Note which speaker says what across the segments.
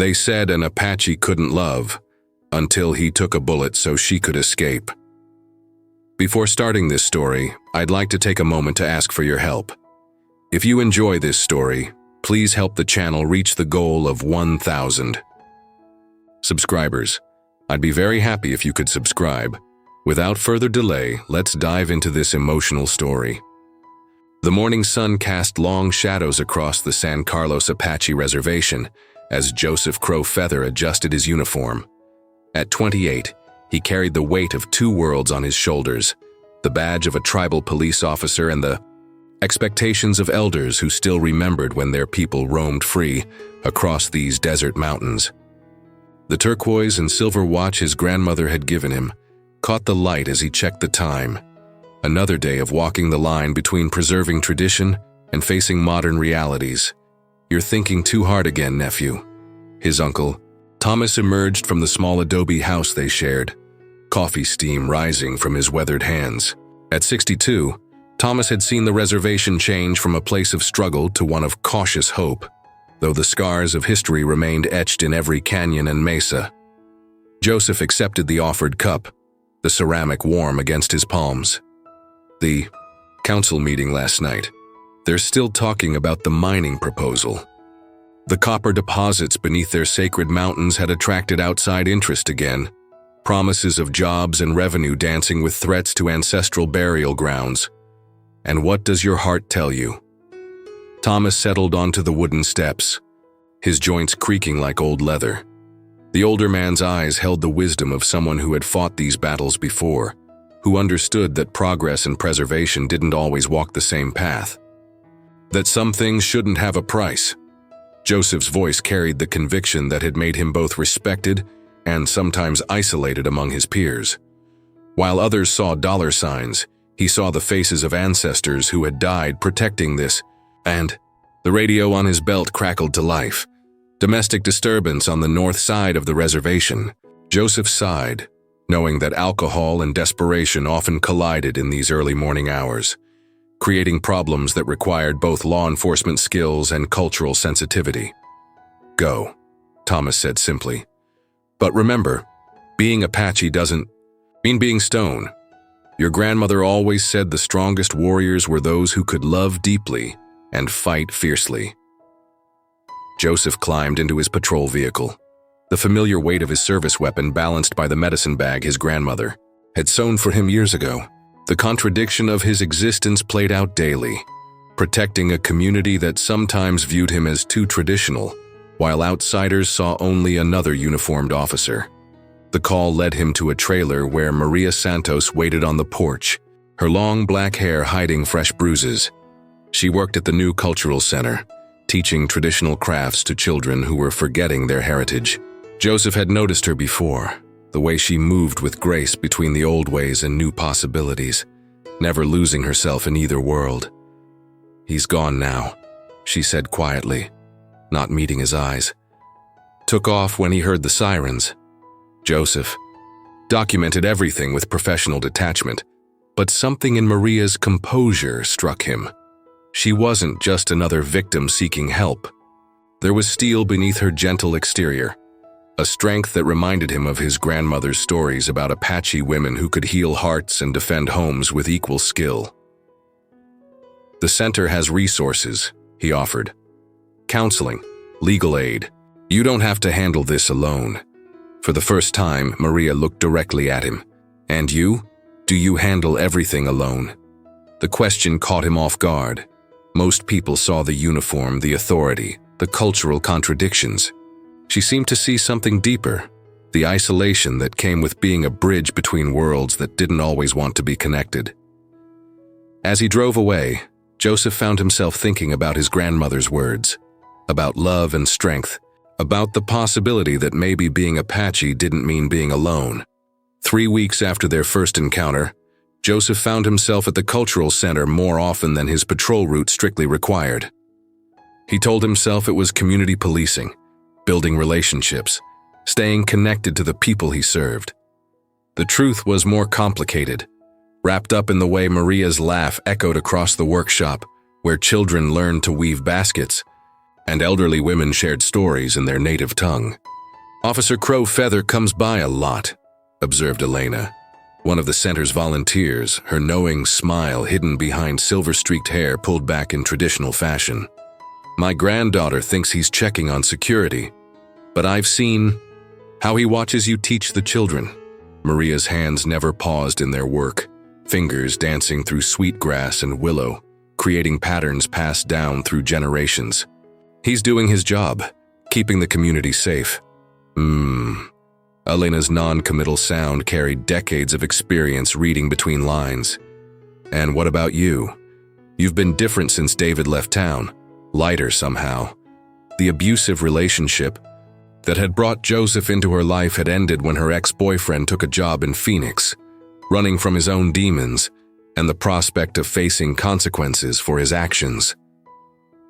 Speaker 1: They said an Apache couldn't love until he took a bullet so she could escape. Before starting this story, I'd like to take a moment to ask for your help. If you enjoy this story, please help the channel reach the goal of 1,000 subscribers. I'd be very happy if you could subscribe. Without further delay, let's dive into this emotional story. The morning sun cast long shadows across the San Carlos Apache Reservation as Joseph Crow Feather adjusted his uniform. At 28, he carried the weight of two worlds on his shoulders, the badge of a tribal police officer and the expectations of elders who still remembered when their people roamed free across these desert mountains. The turquoise and silver watch his grandmother had given him caught the light as he checked the time. Another day of walking the line between preserving tradition and facing modern realities. You're thinking too hard again, nephew. His uncle, Thomas, emerged from the small adobe house they shared, coffee steam rising from his weathered hands. At 62, Thomas had seen the reservation change from a place of struggle to one of cautious hope, though the scars of history remained etched in every canyon and mesa. Joseph accepted the offered cup, the ceramic warm against his palms. The council meeting last night. They're still talking about the mining proposal. The copper deposits beneath their sacred mountains had attracted outside interest again, promises of jobs and revenue dancing with threats to ancestral burial grounds. And what does your heart tell you? Thomas settled onto the wooden steps, his joints creaking like old leather. The older man's eyes held the wisdom of someone who had fought these battles before, who understood that progress and preservation didn't always walk the same path. That some things shouldn't have a price. Joseph's voice carried the conviction that had made him both respected and sometimes isolated among his peers. While others saw dollar signs, he saw the faces of ancestors who had died protecting this, and the radio on his belt crackled to life. Domestic disturbance on the north side of the reservation. Joseph sighed, knowing that alcohol and desperation often collided in these early morning hours, creating problems that required both law enforcement skills and cultural sensitivity. Go, Thomas said simply. But remember, being Apache doesn't mean being stone. Your grandmother always said the strongest warriors were those who could love deeply and fight fiercely. Joseph climbed into his patrol vehicle, the familiar weight of his service weapon balanced by the medicine bag his grandmother had sewn for him years ago. The contradiction of his existence played out daily, protecting a community that sometimes viewed him as too traditional, while outsiders saw only another uniformed officer. The call led him to a trailer where Maria Santos waited on the porch, her long black hair hiding fresh bruises. She worked at the new cultural center, teaching traditional crafts to children who were forgetting their heritage. Joseph had noticed her before, the way she moved with grace between the old ways and new possibilities, never losing herself in either world. He's gone now, she said quietly, not meeting his eyes. Took off when he heard the sirens. Joseph documented everything with professional detachment, but something in Maria's composure struck him. She wasn't just another victim seeking help. There was steel beneath her gentle exterior, a strength that reminded him of his grandmother's stories about Apache women who could heal hearts and defend homes with equal skill. The center has resources, he offered. Counseling, legal aid. You don't have to handle this alone. For the first time, Maria looked directly at him. And you? Do you handle everything alone? The question caught him off guard. Most people saw the uniform, the authority, the cultural contradictions. She seemed to see something deeper, the isolation that came with being a bridge between worlds that didn't always want to be connected. As he drove away, Joseph found himself thinking about his grandmother's words, about love and strength, about the possibility that maybe being Apache didn't mean being alone. 3 weeks after their first encounter, Joseph found himself at the cultural center more often than his patrol route strictly required. He told himself it was community policing, building relationships, staying connected to the people he served. The truth was more complicated, wrapped up in the way Maria's laugh echoed across the workshop, where children learned to weave baskets, and elderly women shared stories in their native tongue. "Officer Crow Feather comes by a lot," observed Elena, one of the center's volunteers, her knowing smile hidden behind silver-streaked hair pulled back in traditional fashion. "My granddaughter thinks he's checking on security, but I've seen how he watches you teach the children." Maria's hands never paused in their work, fingers dancing through sweetgrass and willow, creating patterns passed down through generations. "He's doing his job, keeping the community safe." Elena's non-committal sound carried decades of experience reading between lines. "And what about you? You've been different since David left town, lighter somehow. The abusive relationship that had brought Joseph into her life had ended when her ex-boyfriend took a job in Phoenix, running from his own demons and the prospect of facing consequences for his actions.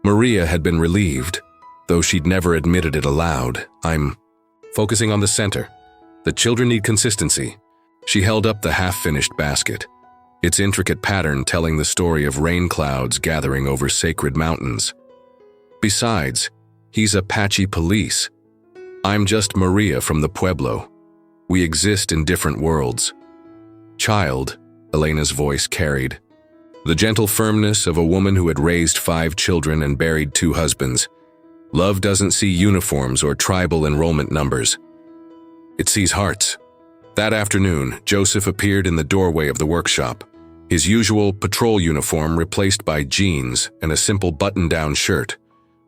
Speaker 1: Maria had been relieved, though she'd never admitted it aloud. "I'm focusing on the center. The children need consistency." She held up the half-finished basket, its intricate pattern telling the story of rain clouds gathering over sacred mountains. "Besides, he's Apache police. I'm just Maria from the Pueblo. We exist in different worlds." "Child," Elena's voice carried, the gentle firmness of a woman who had raised 5 children and buried 2 husbands. "Love doesn't see uniforms or tribal enrollment numbers. It sees hearts." That afternoon, Joseph appeared in the doorway of the workshop, his usual patrol uniform replaced by jeans and a simple button-down shirt.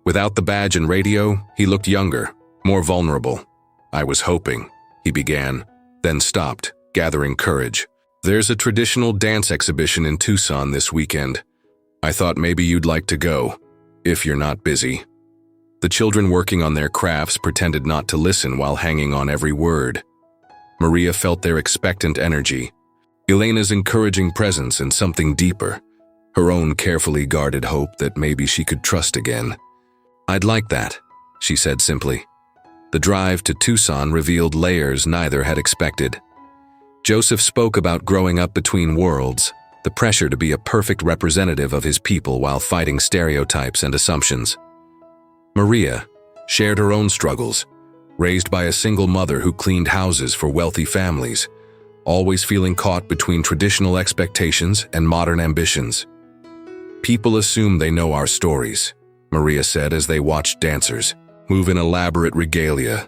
Speaker 1: Without the badge and radio, he looked younger, more vulnerable. "I was hoping," he began, then stopped, gathering courage. "There's a traditional dance exhibition in Tucson this weekend. I thought maybe you'd like to go, if you're not busy." The children working on their crafts pretended not to listen while hanging on every word. Maria felt their expectant energy, Elena's encouraging presence, and something deeper, her own carefully guarded hope that maybe she could trust again. "I'd like that," she said simply. The drive to Tucson revealed layers neither had expected. Joseph spoke about growing up between worlds, the pressure to be a perfect representative of his people while fighting stereotypes and assumptions. Maria shared her own struggles, raised by a single mother who cleaned houses for wealthy families, always feeling caught between traditional expectations and modern ambitions. "People assume they know our stories," Maria said as they watched dancers move in elaborate regalia,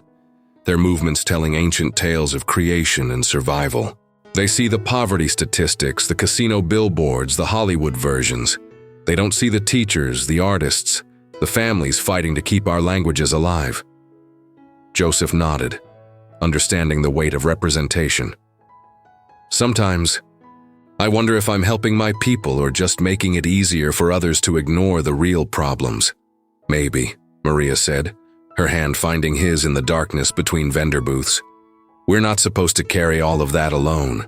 Speaker 1: their movements telling ancient tales of creation and survival. "They see the poverty statistics, the casino billboards, the Hollywood versions. They don't see the teachers, the artists, the families fighting to keep our languages alive." Joseph nodded, understanding the weight of representation. "Sometimes, I wonder if I'm helping my people or just making it easier for others to ignore the real problems." "Maybe," Maria said, her hand finding his in the darkness between vendor booths. "We're not supposed to carry all of that alone."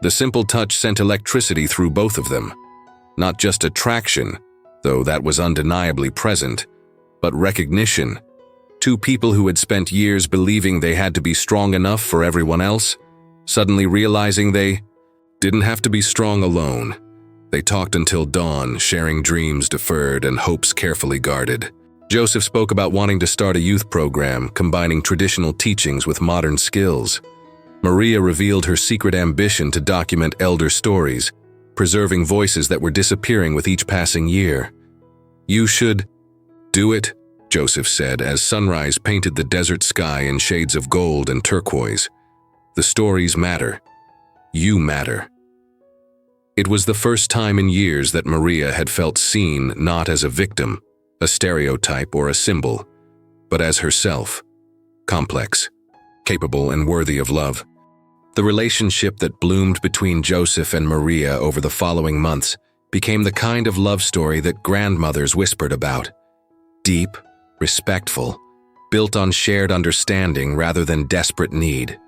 Speaker 1: The simple touch sent electricity through both of them. Not just attraction, though that was undeniably present, but recognition. 2 people who had spent years believing they had to be strong enough for everyone else, suddenly realizing they didn't have to be strong alone. They talked until dawn, sharing dreams deferred and hopes carefully guarded. Joseph spoke about wanting to start a youth program, combining traditional teachings with modern skills. Maria revealed her secret ambition to document elder stories, preserving voices that were disappearing with each passing year. "You should do it," Joseph said as sunrise painted the desert sky in shades of gold and turquoise. "The stories matter. You matter." It was the first time in years that Maria had felt seen not as a victim, a stereotype or a symbol, but as herself, complex, capable and worthy of love. The relationship that bloomed between Joseph and Maria over the following months became the kind of love story that grandmothers whispered about. Deep, respectful, built on shared understanding rather than desperate need.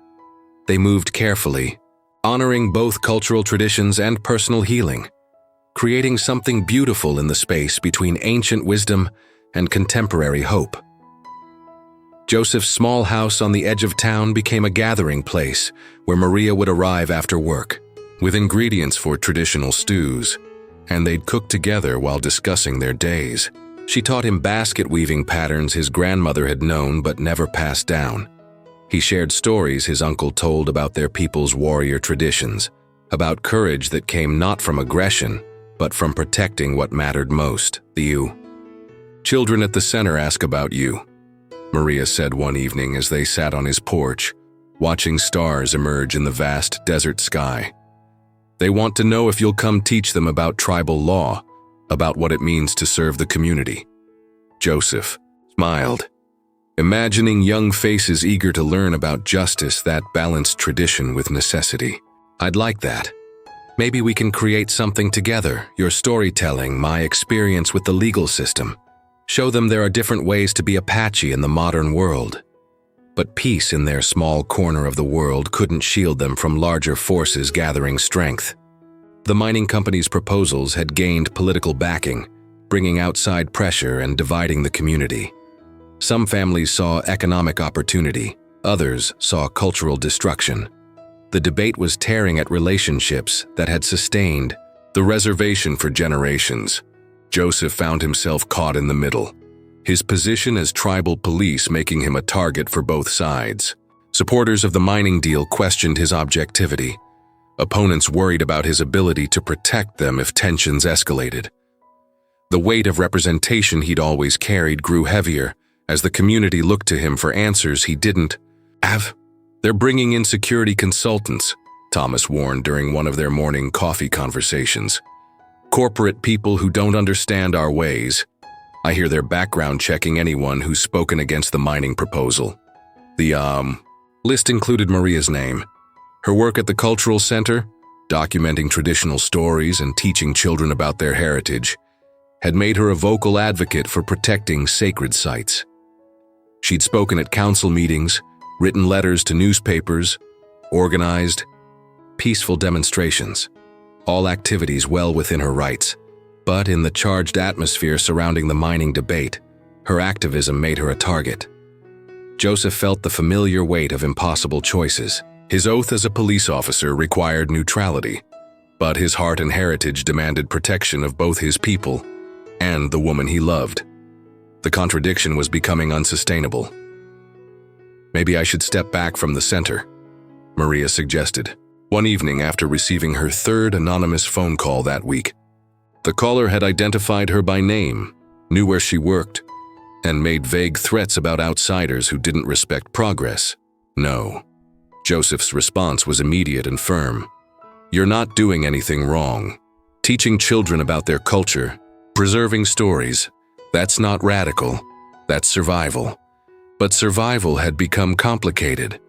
Speaker 1: They moved carefully, honoring both cultural traditions and personal healing, creating something beautiful in the space between ancient wisdom and contemporary hope. Joseph's small house on the edge of town became a gathering place where Maria would arrive after work, with ingredients for traditional stews, and they'd cook together while discussing their days. She taught him basket weaving patterns his grandmother had known but never passed down. He shared stories his uncle told about their people's warrior traditions, about courage that came not from aggression, but from protecting what mattered most, the you. "Children at the center ask about you," Maria said one evening as they sat on his porch, watching stars emerge in the vast desert sky. "They want to know if you'll come teach them about tribal law, about what it means to serve the community." Joseph smiled, imagining young faces eager to learn about justice that balanced tradition with necessity. "I'd like that. Maybe we can create something together, your storytelling, my experience with the legal system. Show them there are different ways to be Apache in the modern world." But peace in their small corner of the world couldn't shield them from larger forces gathering strength. The mining company's proposals had gained political backing, bringing outside pressure and dividing the community. Some families saw economic opportunity, others saw cultural destruction. The debate was tearing at relationships that had sustained the reservation for generations. Joseph found himself caught in the middle, his position as tribal police making him a target for both sides. Supporters of the mining deal questioned his objectivity. Opponents worried about his ability to protect them if tensions escalated. The weight of representation he'd always carried grew heavier as the community looked to him for answers he didn't have. "They're bringing in security consultants," Thomas warned during one of their morning coffee conversations. "Corporate people who don't understand our ways. I hear they're background checking anyone who's spoken against the mining proposal." The list included Maria's name. Her work at the cultural center, documenting traditional stories and teaching children about their heritage, had made her a vocal advocate for protecting sacred sites. She'd spoken at council meetings, written letters to newspapers, organized peaceful demonstrations, all activities well within her rights. But in the charged atmosphere surrounding the mining debate, her activism made her a target. Joseph felt the familiar weight of impossible choices. His oath as a police officer required neutrality, but his heart and heritage demanded protection of both his people and the woman he loved. The contradiction was becoming unsustainable. "Maybe I should step back from the center," Maria suggested, one evening after receiving her third anonymous phone call that week. The caller had identified her by name, knew where she worked, and made vague threats about outsiders who didn't respect progress. "No." Joseph's response was immediate and firm. "You're not doing anything wrong. Teaching children about their culture, preserving stories, that's not radical, that's survival." But survival had become complicated.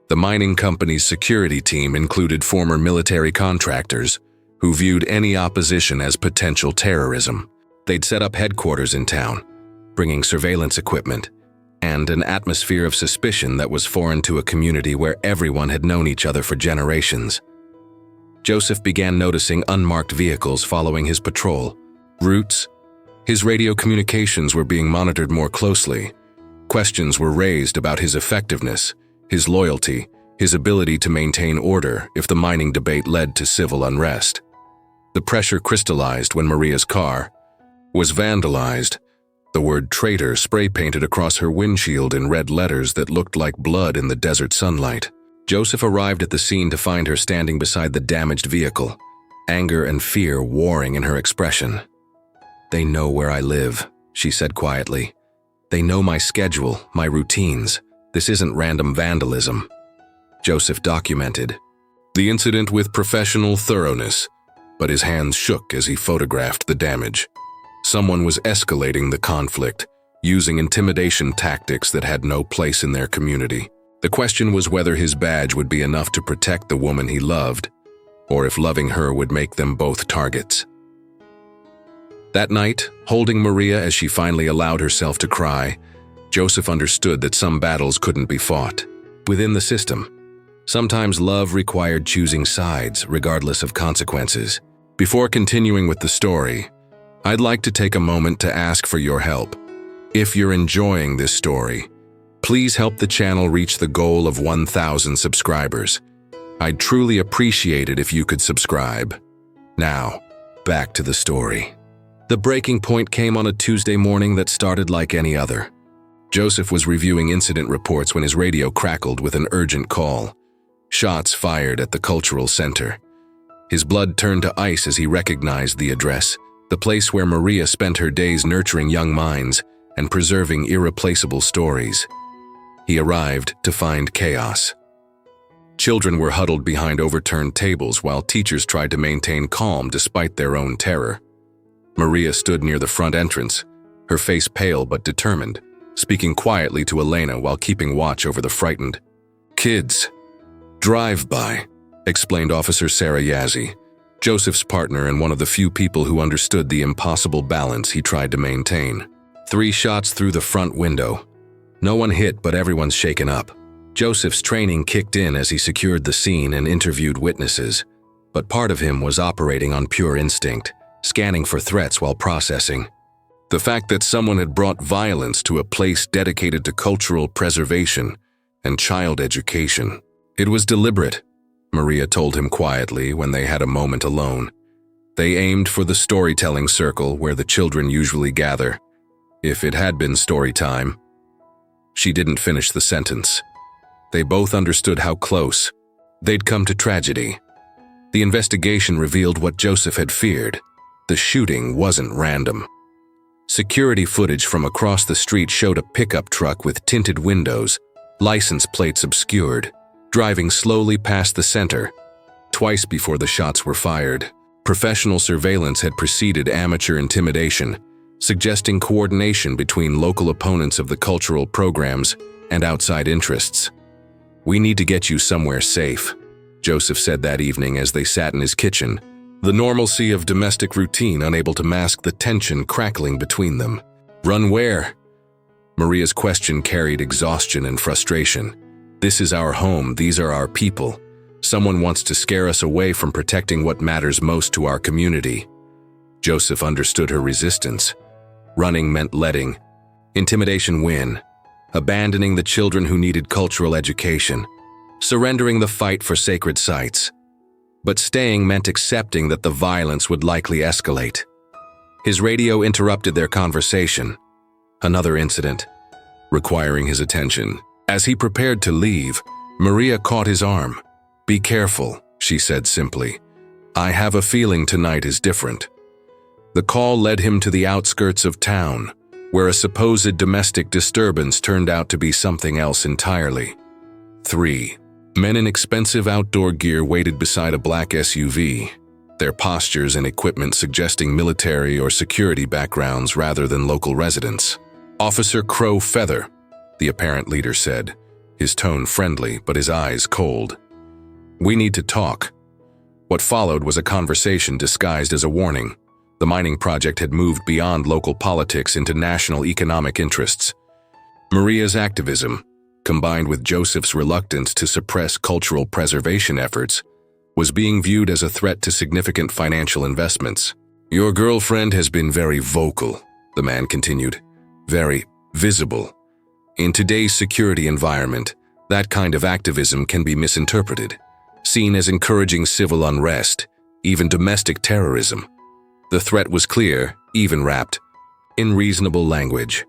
Speaker 1: The mining company's security team included former military contractors who viewed any opposition as potential terrorism. They'd set up headquarters in town, bringing surveillance equipment, and an atmosphere of suspicion that was foreign to a community where everyone had known each other for generations. Joseph began noticing unmarked vehicles following his patrol routes. His radio communications were being monitored more closely. Questions were raised about his effectiveness, his loyalty, his ability to maintain order if the mining debate led to civil unrest. The pressure crystallized when Maria's car was vandalized, the word traitor spray-painted across her windshield in red letters that looked like blood in the desert sunlight. Joseph arrived at the scene to find her standing beside the damaged vehicle, anger and fear warring in her expression. "They know where I live," she said quietly. "They know my schedule, my routines. This isn't random vandalism." Joseph documented the incident with professional thoroughness, but his hands shook as he photographed the damage. Someone was escalating the conflict, using intimidation tactics that had no place in their community. The question was whether his badge would be enough to protect the woman he loved, or if loving her would make them both targets. That night, holding Maria as she finally allowed herself to cry, Joseph understood that some battles couldn't be fought within the system. Sometimes love required choosing sides, regardless of consequences. Before continuing with the story, I'd like to take a moment to ask for your help. If you're enjoying this story, please help the channel reach the goal of 1,000 subscribers. I'd truly appreciate it if you could subscribe. Now, back to the story. The breaking point came on a Tuesday morning that started like any other. Joseph was reviewing incident reports when his radio crackled with an urgent call. Shots fired at the cultural center. His blood turned to ice as he recognized the address, the place where Maria spent her days nurturing young minds and preserving irreplaceable stories. He arrived to find chaos. Children were huddled behind overturned tables while teachers tried to maintain calm despite their own terror. Maria stood near the front entrance, her face pale but determined, speaking quietly to Elena while keeping watch over the frightened kids. "Drive-by," explained Officer Sarah Yazzie, Joseph's partner and one of the few people who understood the impossible balance he tried to maintain. 3 shots through the front window. No one hit, but everyone's shaken up. Joseph's training kicked in as he secured the scene and interviewed witnesses, but part of him was operating on pure instinct, scanning for threats while processing. The fact that someone had brought violence to a place dedicated to cultural preservation and child education. It was deliberate, Maria told him quietly when they had a moment alone. They aimed for the storytelling circle where the children usually gather. If it had been story time. She didn't finish the sentence. They both understood how close they'd come to tragedy. The investigation revealed what Joseph had feared. The shooting wasn't random. Security footage from across the street showed a pickup truck with tinted windows, license plates obscured, driving slowly past the center. Twice before the shots were fired, professional surveillance had preceded amateur intimidation, suggesting coordination between local opponents of the cultural programs and outside interests. "We need to get you somewhere safe," Joseph said that evening as they sat in his kitchen, the normalcy of domestic routine unable to mask the tension crackling between them. "Run where?" Maria's question carried exhaustion and frustration. "This is our home, these are our people. Someone wants to scare us away from protecting what matters most to our community." Joseph understood her resistance. Running meant letting intimidation win, abandoning the children who needed cultural education, surrendering the fight for sacred sites. But staying meant accepting that the violence would likely escalate. His radio interrupted their conversation. Another incident, requiring his attention. As he prepared to leave, Maria caught his arm. "Be careful," she said simply. "I have a feeling tonight is different." The call led him to the outskirts of town, where a supposed domestic disturbance turned out to be something else entirely. 3 men in expensive outdoor gear waited beside a black SUV, their postures and equipment suggesting military or security backgrounds rather than local residents. "Officer Crow Feather," the apparent leader said, his tone friendly but his eyes cold. "We need to talk." What followed was a conversation disguised as a warning. The mining project had moved beyond local politics into national economic interests. Maria's activism, combined with Joseph's reluctance to suppress cultural preservation efforts, was being viewed as a threat to significant financial investments. "Your girlfriend has been very vocal," the man continued, "very visible. In today's security environment, that kind of activism can be misinterpreted, seen as encouraging civil unrest, even domestic terrorism." The threat was clear, even wrapped in reasonable language.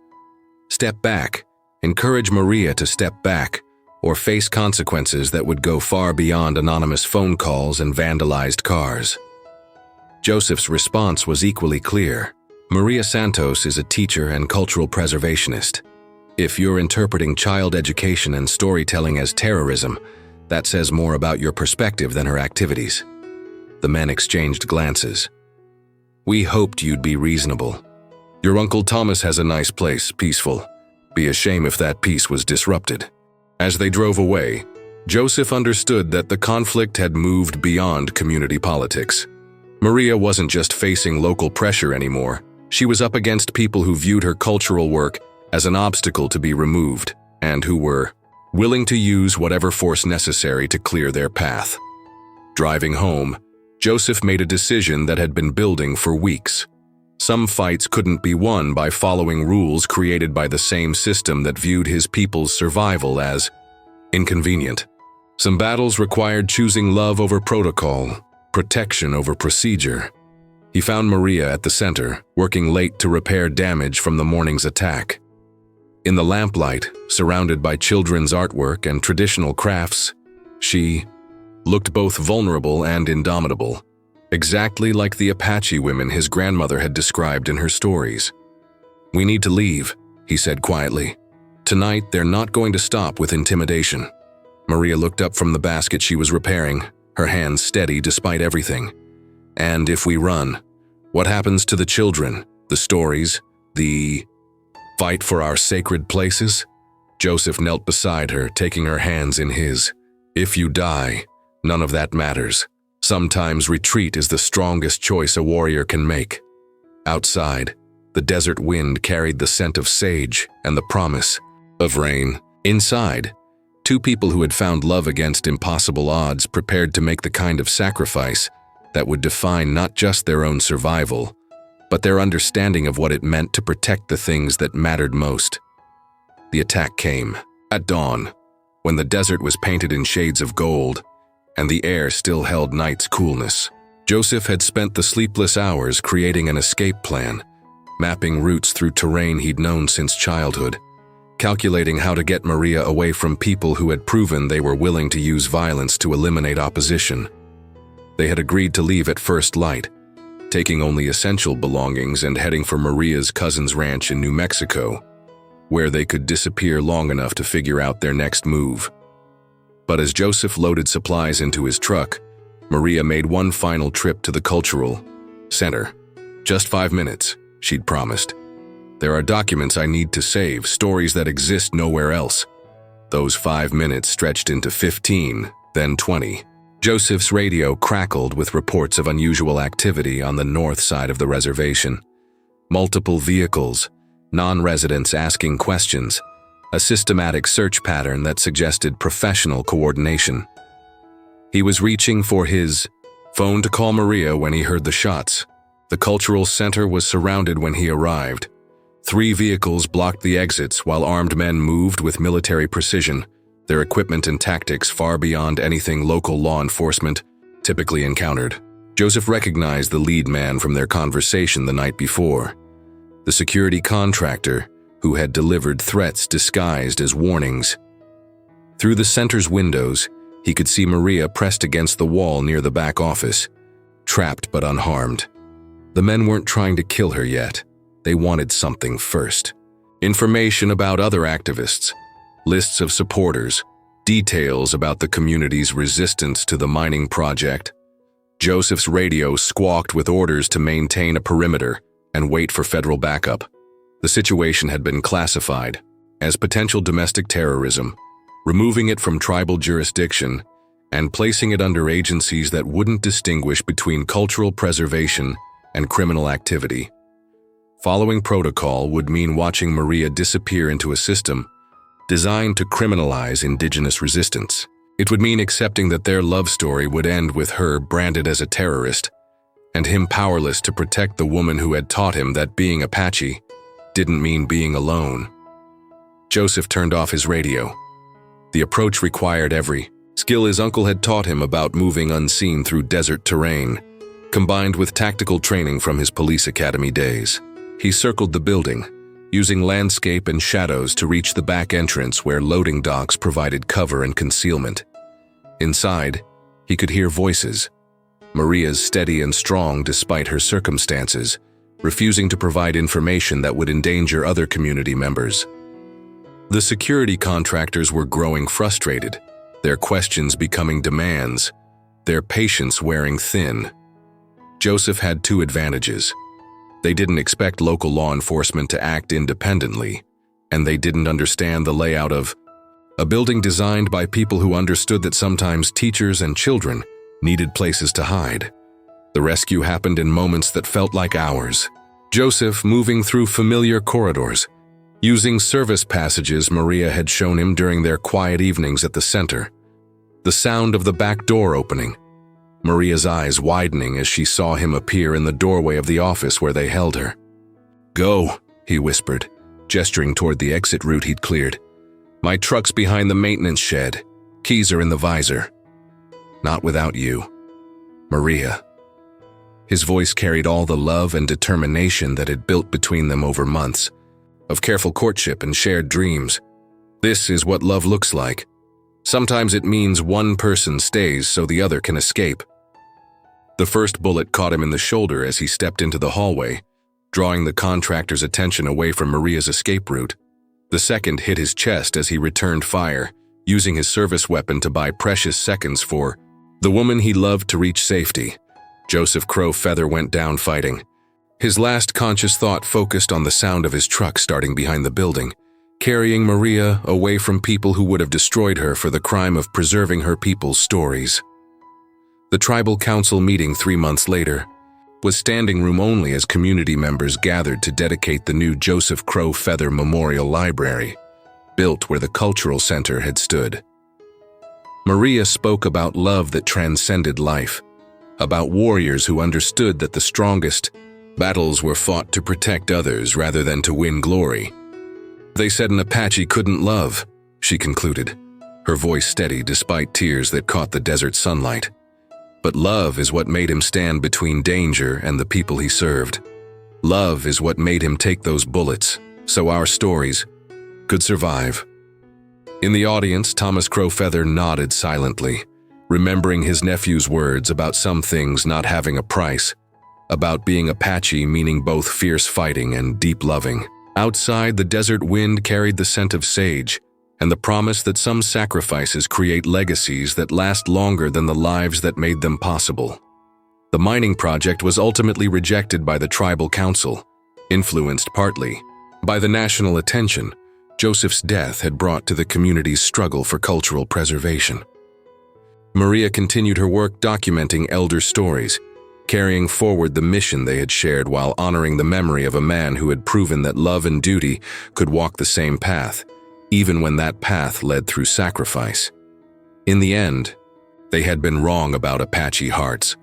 Speaker 1: Step back. Encourage Maria to step back, or face consequences that would go far beyond anonymous phone calls and vandalized cars. Joseph's response was equally clear. Maria Santos is a teacher and cultural preservationist. If you're interpreting child education and storytelling as terrorism, that says more about your perspective than her activities. The men exchanged glances. "We hoped you'd be reasonable. Your Uncle Thomas has a nice place, peaceful. Be a shame if that peace was disrupted." As they drove away, Joseph understood that the conflict had moved beyond community politics. Maria wasn't just facing local pressure anymore. She was up against people who viewed her cultural work as an obstacle to be removed, and who were willing to use whatever force necessary to clear their path. Driving home, Joseph made a decision that had been building for weeks. Some fights couldn't be won by following rules created by the same system that viewed his people's survival as inconvenient. Some battles required choosing love over protocol, protection over procedure. He found Maria at the center, working late to repair damage from the morning's attack. In the lamplight, surrounded by children's artwork and traditional crafts, she looked both vulnerable and indomitable, exactly like the Apache women his grandmother had described in her stories. "We need to leave," he said quietly. "Tonight, they're not going to stop with intimidation." Maria looked up from the basket she was repairing, her hands steady despite everything. "And if we run, what happens to the children, the stories, the fight for our sacred places?" Joseph knelt beside her, taking her hands in his. "If you die, none of that matters. Sometimes retreat is the strongest choice a warrior can make." Outside, the desert wind carried the scent of sage and the promise of rain. Inside, two people who had found love against impossible odds prepared to make the kind of sacrifice that would define not just their own survival, but their understanding of what it meant to protect the things that mattered most. The attack came at dawn, when the desert was painted in shades of gold, and the air still held night's coolness. Joseph had spent the sleepless hours creating an escape plan, mapping routes through terrain he'd known since childhood, calculating how to get Maria away from people who had proven they were willing to use violence to eliminate opposition. They had agreed to leave at first light, taking only essential belongings and heading for Maria's cousin's ranch in New Mexico, where they could disappear long enough to figure out their next move. But as Joseph loaded supplies into his truck, Maria made one final trip to the cultural center. "Just 5 minutes," she'd promised. "There are documents I need to save, stories that exist nowhere else." Those 5 minutes stretched into 15, then 20. Joseph's radio crackled with reports of unusual activity on the north side of the reservation. Multiple vehicles, non-residents asking questions, a systematic search pattern that suggested professional coordination. He was reaching for his phone to call Maria when he heard the shots. The cultural center was surrounded when he arrived. 3 vehicles blocked the exits while armed men moved with military precision, their equipment and tactics far beyond anything local law enforcement typically encountered. Joseph recognized the lead man from their conversation the night before, the security contractor who had delivered threats disguised as warnings. Through the center's windows, he could see Maria pressed against the wall near the back office, trapped but unharmed. The men weren't trying to kill her yet. They wanted something first. Information about other activists, lists of supporters, details about the community's resistance to the mining project. Joseph's radio squawked with orders to maintain a perimeter and wait for federal backup. The situation had been classified as potential domestic terrorism, removing it from tribal jurisdiction and placing it under agencies that wouldn't distinguish between cultural preservation and criminal activity. Following protocol would mean watching Maria disappear into a system designed to criminalize indigenous resistance. It would mean accepting that their love story would end with her branded as a terrorist, and him powerless to protect the woman who had taught him that being Apache didn't mean being alone. Joseph turned off his radio. The approach required every skill his uncle had taught him about moving unseen through desert terrain, combined with tactical training from his police academy days. He circled the building, using landscape and shadows to reach the back entrance where loading docks provided cover and concealment. Inside, he could hear voices. Maria's steady and strong despite her circumstances, refusing to provide information that would endanger other community members. The security contractors were growing frustrated, their questions becoming demands, their patience wearing thin. Joseph had 2 advantages. They didn't expect local law enforcement to act independently, and they didn't understand the layout of a building designed by people who understood that sometimes teachers and children needed places to hide. The rescue happened in moments that felt like hours. Joseph moving through familiar corridors, using service passages Maria had shown him during their quiet evenings at the center. The sound of the back door opening, Maria's eyes widening as she saw him appear in the doorway of the office where they held her. "Go," he whispered, gesturing toward the exit route he'd cleared. "My truck's behind the maintenance shed. Keys are in the visor." "Not without you, Maria." His voice carried all the love and determination that had built between them over months, of careful courtship and shared dreams. This is what love looks like. Sometimes it means one person stays so the other can escape. The first bullet caught him in the shoulder as he stepped into the hallway, drawing the contractor's attention away from Maria's escape route. The second hit his chest as he returned fire, using his service weapon to buy precious seconds for the woman he loved to reach safety. Joseph Crow Feather went down fighting. His last conscious thought focused on the sound of his truck starting behind the building, carrying Maria away from people who would have destroyed her for the crime of preserving her people's stories. The tribal council meeting 3 months later was standing room only as community members gathered to dedicate the new Joseph Crow Feather Memorial Library, built where the cultural center had stood. Maria spoke about love that transcended life, about warriors who understood that the strongest battles were fought to protect others rather than to win glory. They said an Apache couldn't love, she concluded, her voice steady despite tears that caught the desert sunlight. But love is what made him stand between danger and the people he served. Love is what made him take those bullets, so our stories could survive. In the audience, Thomas Crow Feather nodded silently, remembering his nephew's words about some things not having a price, about being Apache meaning both fierce fighting and deep loving. Outside, the desert wind carried the scent of sage and the promise that some sacrifices create legacies that last longer than the lives that made them possible. The mining project was ultimately rejected by the tribal council, influenced partly by the national attention Joseph's death had brought to the community's struggle for cultural preservation. Maria continued her work documenting elder stories, carrying forward the mission they had shared while honoring the memory of a man who had proven that love and duty could walk the same path, even when that path led through sacrifice. In the end, they had been wrong about Apache hearts.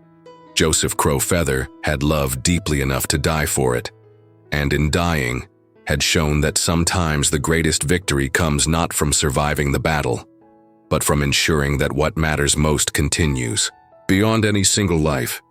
Speaker 1: Joseph Crow Feather had loved deeply enough to die for it, and in dying, had shown that sometimes the greatest victory comes not from surviving the battle, but from ensuring that what matters most continues. Beyond any single life,